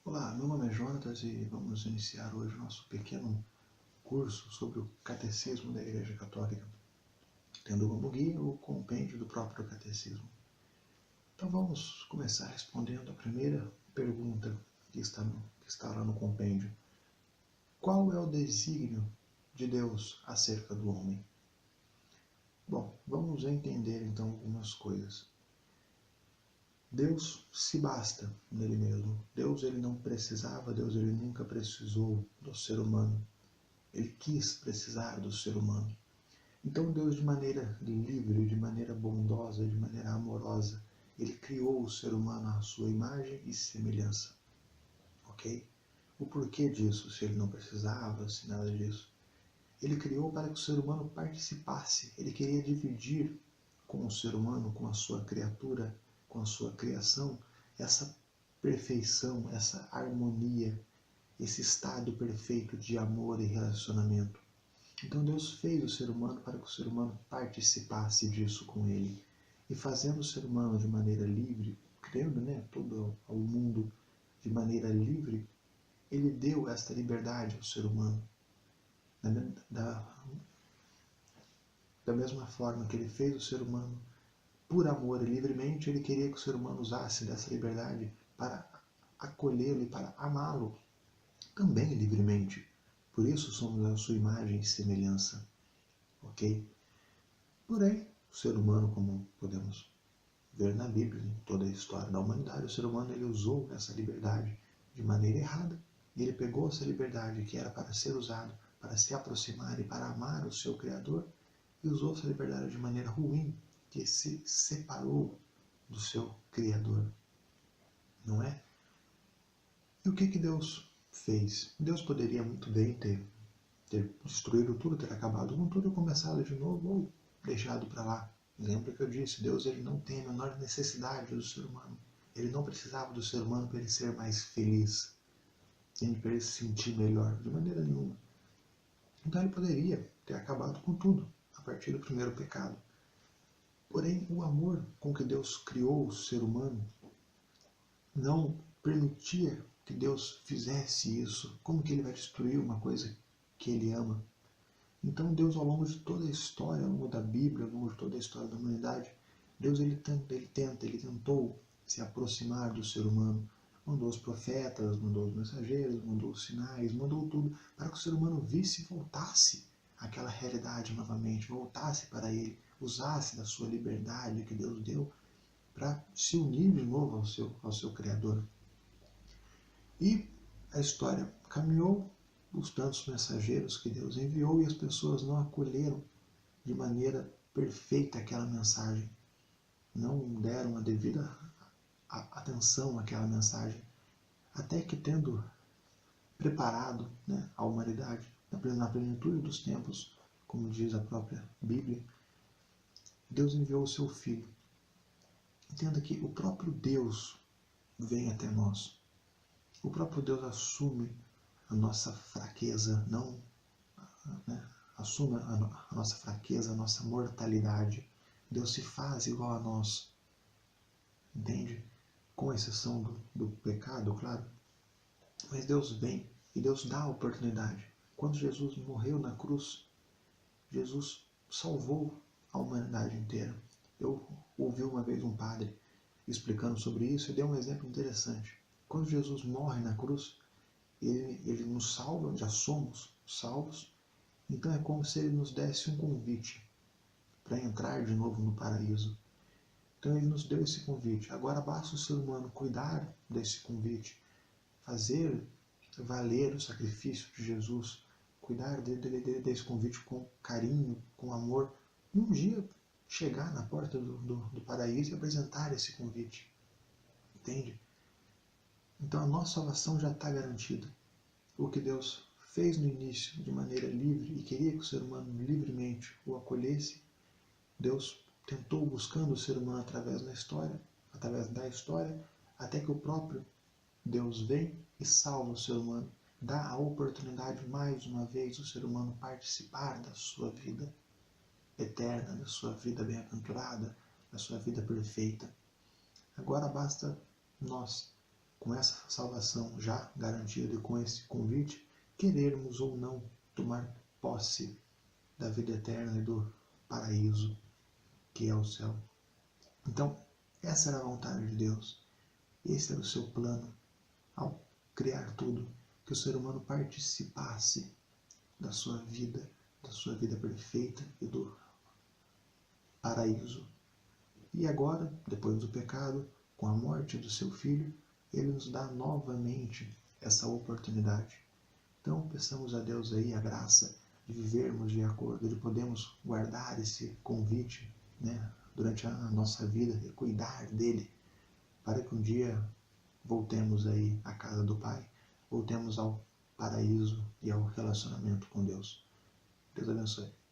Olá, meu nome é Jonatas e vamos iniciar hoje o nosso pequeno curso sobre o Catecismo da Igreja Católica, tendo como guia o compêndio do próprio Catecismo. Então vamos começar respondendo a primeira pergunta que está lá no compêndio. Qual é o desígnio de Deus acerca do homem? Bom, vamos entender então algumas coisas. Deus se basta nele mesmo. Deus ele não precisava, Deus ele nunca precisou do ser humano. Ele quis precisar do ser humano. Então Deus, de maneira livre, de maneira bondosa, de maneira amorosa, ele criou o ser humano à sua imagem e semelhança. Ok? O porquê disso, se ele não precisava, se nada disso? Ele criou para que o ser humano participasse. Ele queria dividir com o ser humano, com a sua criatura, com a sua criação, essa perfeição, essa harmonia, esse estado perfeito de amor e relacionamento. Então Deus fez o ser humano para que o ser humano participasse disso com ele. E fazendo o ser humano de maneira livre, criando todo o mundo de maneira livre, ele deu esta liberdade ao ser humano. Da mesma forma que ele fez o ser humano por amor e livremente, ele queria que o ser humano usasse dessa liberdade para acolhê-lo e para amá-lo também livremente. Por isso somos a sua imagem e semelhança. Ok? Porém, o ser humano, como podemos ver na Bíblia, em toda a história da humanidade, o ser humano ele usou essa liberdade de maneira errada. E ele pegou essa liberdade que era para ser usado, para se aproximar e para amar o seu Criador, e usou essa liberdade de maneira ruim, que se separou do seu Criador. Não é? E o que Deus fez? Deus poderia muito bem ter destruído tudo, ter acabado com tudo e começado de novo, ou deixado para lá. Lembra que eu disse, Deus ele não tem a menor necessidade do ser humano. Ele não precisava do ser humano para ele ser mais feliz, para ele se sentir melhor, de maneira nenhuma. Então ele poderia ter acabado com tudo, a partir do primeiro pecado. Porém, o amor com que Deus criou o ser humano não permitia que Deus fizesse isso. Como que ele vai destruir uma coisa que ele ama? Então Deus, ao longo de toda a história, ao longo da Bíblia, ao longo de toda a história da humanidade, Deus ele tentou se aproximar do ser humano. Mandou os profetas, mandou os mensageiros, mandou os sinais, mandou tudo para que o ser humano visse e voltasse àquela realidade novamente, voltasse para ele, usasse da sua liberdade que Deus deu para se unir de novo ao seu Criador. E a história caminhou, os tantos mensageiros que Deus enviou, e as pessoas não acolheram de maneira perfeita aquela mensagem, não deram a devida atenção àquela mensagem, até que tendo preparado a humanidade na plenitude dos tempos, como diz a própria Bíblia, Deus enviou o seu Filho. Entenda que o próprio Deus vem até nós. O próprio Deus assume a nossa fraqueza, não assume a nossa fraqueza, a nossa mortalidade. Deus se faz igual a nós. Entende? Com exceção do pecado, claro. Mas Deus vem e Deus dá a oportunidade. Quando Jesus morreu na cruz, Jesus salvou a humanidade inteira. Eu ouvi uma vez um padre explicando sobre isso e deu um exemplo interessante. Quando Jesus morre na cruz, ele nos salva, já somos salvos, então é como se ele nos desse um convite para entrar de novo no paraíso. Então ele nos deu esse convite. Agora basta o ser humano cuidar desse convite, fazer valer o sacrifício de Jesus, cuidar desse convite com carinho, com amor. Um dia chegar na porta do paraíso e apresentar esse convite. Entende? Então a nossa salvação já está garantida. O que Deus fez no início de maneira livre e queria que o ser humano livremente o acolhesse, Deus tentou buscando o ser humano através da história, até que o próprio Deus vem e salva o ser humano, dá a oportunidade mais uma vez do ser humano participar da sua vida eterna, da sua vida bem-aventurada, da sua vida perfeita. Agora basta nós com essa salvação já garantida e com esse convite, querermos ou não tomar posse da vida eterna e do paraíso que é o céu. Então, essa era a vontade de Deus. Esse era o seu plano ao criar tudo, que o ser humano participasse da sua vida perfeita e do paraíso. E agora, depois do pecado, com a morte do seu Filho, Ele nos dá novamente essa oportunidade. Então, peçamos a Deus aí a graça de vivermos de acordo, de podermos guardar esse convite, né, durante a nossa vida e cuidar dele, para que um dia voltemos aí à casa do Pai, voltemos ao paraíso e ao relacionamento com Deus. Deus abençoe.